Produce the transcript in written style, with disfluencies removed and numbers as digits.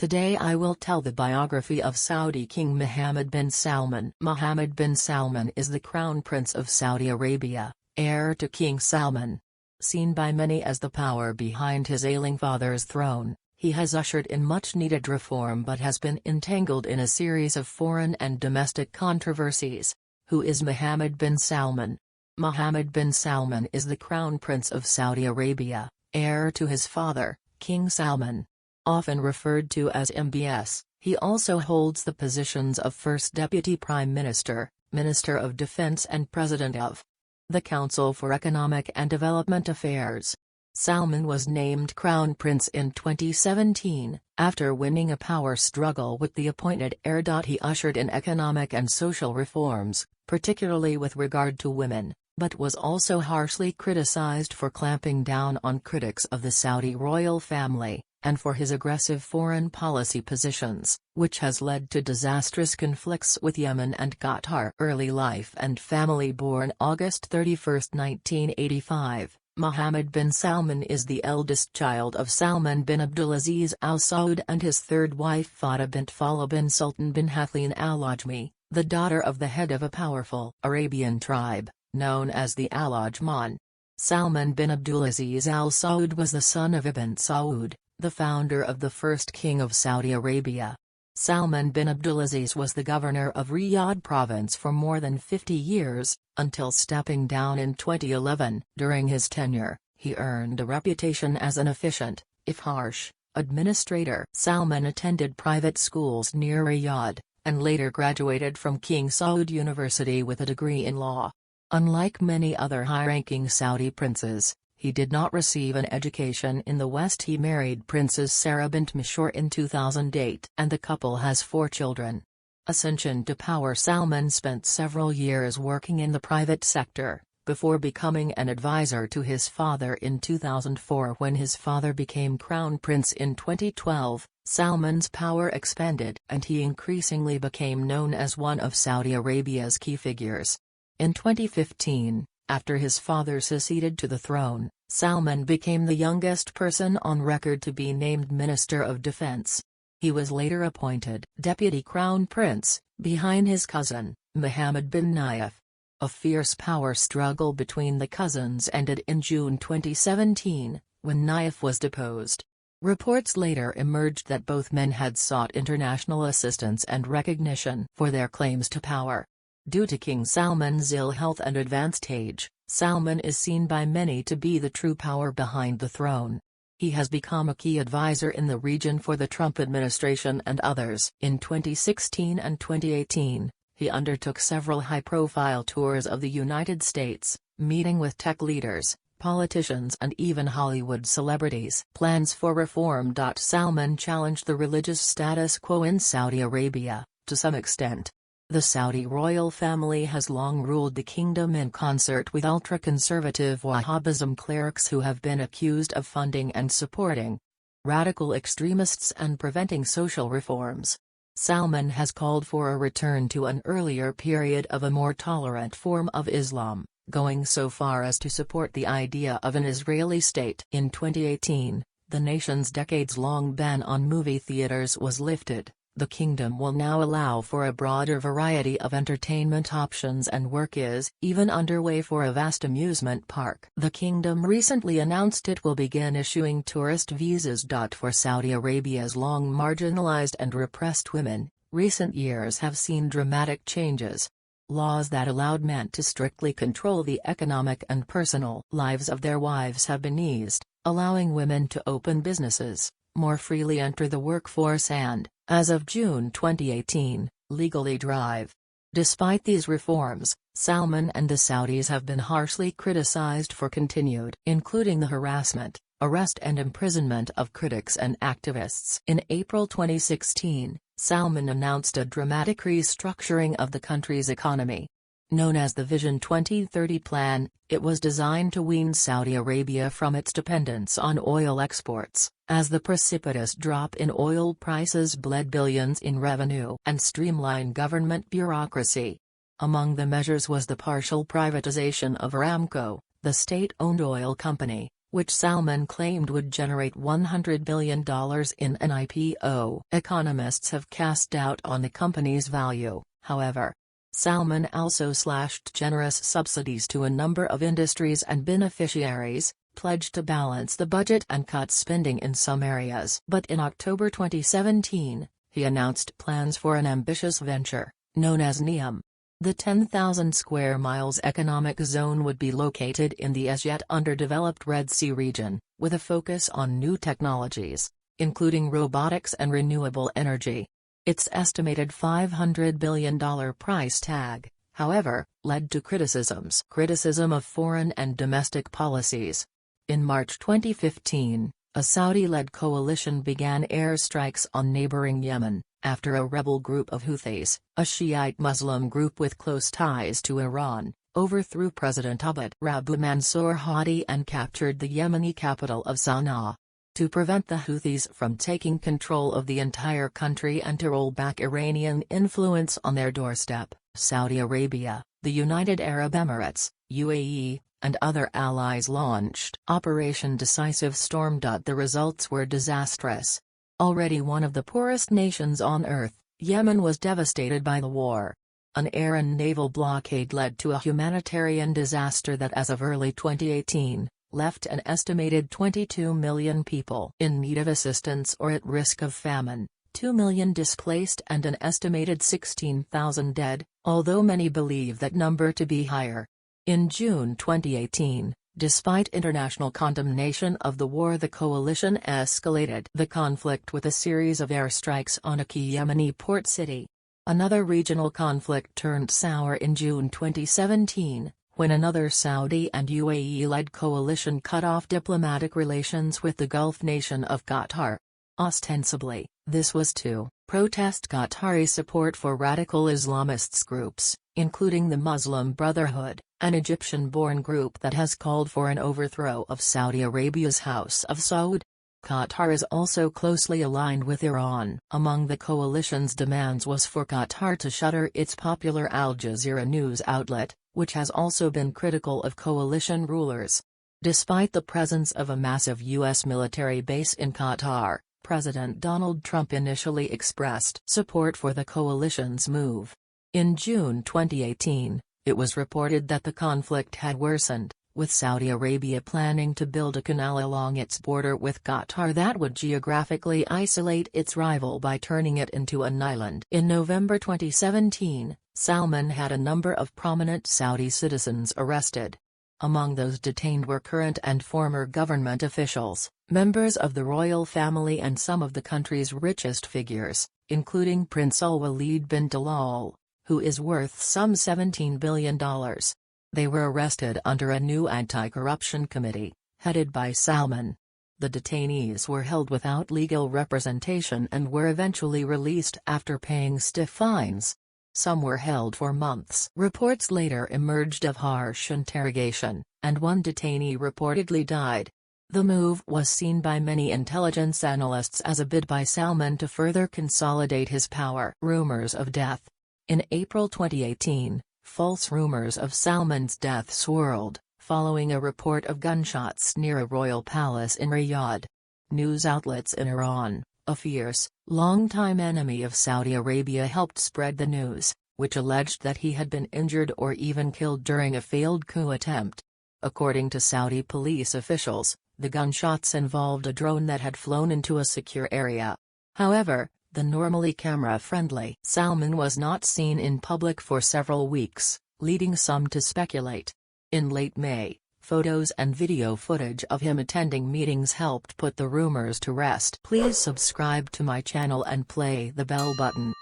Today I will tell the biography of Saudi King Mohammed bin Salman. Mohammed bin Salman is the Crown Prince of Saudi Arabia, heir to King Salman. Seen by many as the power behind his ailing father's throne, he has ushered in much-needed reform but has been entangled in a series of foreign and domestic controversies. Who is Mohammed bin Salman? Mohammed bin Salman is the Crown Prince of Saudi Arabia, heir to his father, King Salman. Often referred to as MBS, he also holds the positions of First Deputy Prime Minister, Minister of Defense and President of the Council for Economic and Development Affairs. Salman was named Crown Prince in 2017, after winning a power struggle with the appointed heir. He ushered in economic and social reforms, particularly with regard to women, but was also harshly criticized for clamping down on critics of the Saudi royal family, and for his aggressive foreign policy positions, which has led to disastrous conflicts with Yemen and Qatar. Early life and family. Born August 31, 1985, Mohammed bin Salman is the eldest child of Salman bin Abdulaziz Al Saud and his third wife Fatima bint Fallah bin Sultan bin Hathlin Al Ajmi, the daughter of the head of a powerful Arabian tribe, known as the Al Ajman. Salman bin Abdulaziz Al Saud was the son of Ibn Saud, the founder of the first king of Saudi Arabia. Salman bin Abdulaziz was the governor of Riyadh province for more than 50 years, until stepping down in 2011. During his tenure, he earned a reputation as an efficient, if harsh, administrator. Salman attended private schools near Riyadh, and later graduated from King Saud University with a degree in law. Unlike many other high-ranking Saudi princes, he did not receive an education in the West. He married Princess Sarah bint Mashur in 2008 and the couple has 4 children. Ascension to power. Salman spent several years working in the private sector, before becoming an advisor to his father in 2004. When his father became crown prince in 2012, Salman's power expanded and he increasingly became known as one of Saudi Arabia's key figures. In 2015, after his father succeeded to the throne, Salman became the youngest person on record to be named Minister of Defense. He was later appointed Deputy Crown Prince, behind his cousin, Mohammed bin Nayef. A fierce power struggle between the cousins ended in June 2017, when Nayef was deposed. Reports later emerged that both men had sought international assistance and recognition for their claims to power. Due to King Salman's ill health and advanced age, Salman is seen by many to be the true power behind the throne. He has become a key advisor in the region for the Trump administration and others. In 2016 and 2018, he undertook several high-profile tours of the United States, meeting with tech leaders, politicians and even Hollywood celebrities. Plans for reform. Salman challenged the religious status quo in Saudi Arabia, to some extent. The Saudi royal family has long ruled the kingdom in concert with ultra-conservative Wahhabism clerics who have been accused of funding and supporting radical extremists and preventing social reforms. Salman has called for a return to an earlier period of a more tolerant form of Islam, going so far as to support the idea of an Israeli state. In 2018, the nation's decades-long ban on movie theaters was lifted. The kingdom will now allow for a broader variety of entertainment options and work is even underway for a vast amusement park. The kingdom recently announced it will begin issuing tourist visas. For Saudi Arabia's long marginalized and repressed women, recent years have seen dramatic changes. Laws that allowed men to strictly control the economic and personal lives of their wives have been eased, allowing women to open businesses, more freely enter the workforce and, as of June 2018, legally drive. Despite these reforms, Salman and the Saudis have been harshly criticized for continued, including the harassment, arrest and imprisonment of critics and activists. In April 2016, Salman announced a dramatic restructuring of the country's economy. Known as the Vision 2030 plan, it was designed to wean Saudi Arabia from its dependence on oil exports, as the precipitous drop in oil prices bled billions in revenue and streamline government bureaucracy. Among the measures was the partial privatization of Aramco, the state-owned oil company, which Salman claimed would generate $100 billion in an IPO. Economists have cast doubt on the company's value, however. Salman also slashed generous subsidies to a number of industries and beneficiaries, pledged to balance the budget and cut spending in some areas. But in October 2017, he announced plans for an ambitious venture, known as NEOM. The 10,000 square miles economic zone would be located in the as-yet underdeveloped Red Sea region, with a focus on new technologies, including robotics and renewable energy. Its estimated $500 billion price tag, however, led to criticism of foreign and domestic policies. In March 2015, a Saudi-led coalition began airstrikes on neighboring Yemen, after a rebel group of Houthis, a Shiite Muslim group with close ties to Iran, overthrew President Abd Rabbu Mansour Hadi and captured the Yemeni capital of Sana'a. To prevent the Houthis from taking control of the entire country and to roll back Iranian influence on their doorstep, Saudi Arabia, the United Arab Emirates, UAE, and other allies launched Operation Decisive Storm. The results were disastrous. Already one of the poorest nations on earth, Yemen was devastated by the war. An air and naval blockade led to a humanitarian disaster that as of early 2018, left an estimated 22 million people in need of assistance or at risk of famine, 2 million displaced and an estimated 16,000 dead, although many believe that number to be higher. In June 2018, despite international condemnation of the war, the coalition escalated the conflict with a series of airstrikes on a key Yemeni port city. Another regional conflict turned sour in June 2017, when another Saudi and UAE-led coalition cut off diplomatic relations with the Gulf nation of Qatar. Ostensibly, this was to protest Qatari support for radical Islamist groups, including the Muslim Brotherhood, an Egyptian-born group that has called for an overthrow of Saudi Arabia's House of Saud. Qatar is also closely aligned with Iran. Among the coalition's demands was for Qatar to shutter its popular Al Jazeera news outlet, which has also been critical of coalition rulers. Despite the presence of a massive U.S. military base in Qatar, President Donald Trump initially expressed support for the coalition's move. In June 2018, it was reported that the conflict had worsened, with Saudi Arabia planning to build a canal along its border with Qatar that would geographically isolate its rival by turning it into an island. In November 2017, Salman had a number of prominent Saudi citizens arrested. Among those detained were current and former government officials, members of the royal family and some of the country's richest figures, including Prince Al-Walid bin Talal, who is worth some $17 billion. They were arrested under a new anti-corruption committee, headed by Salman. The detainees were held without legal representation and were eventually released after paying stiff fines. Some were held for months. Reports later emerged of harsh interrogation, and one detainee reportedly died. The move was seen by many intelligence analysts as a bid by Salman to further consolidate his power. Rumors of death. In April 2018, false rumors of Salman's death swirled, following a report of gunshots near a royal palace in Riyadh. News outlets in Iran, a fierce, longtime enemy of Saudi Arabia, helped spread the news, which alleged that he had been injured or even killed during a failed coup attempt. According to Saudi police officials, the gunshots involved a drone that had flown into a secure area. However, the normally camera-friendly Salman was not seen in public for several weeks, leading some to speculate. In late May, photos and video footage of him attending meetings helped put the rumors to rest. Please subscribe to my channel and play the bell button.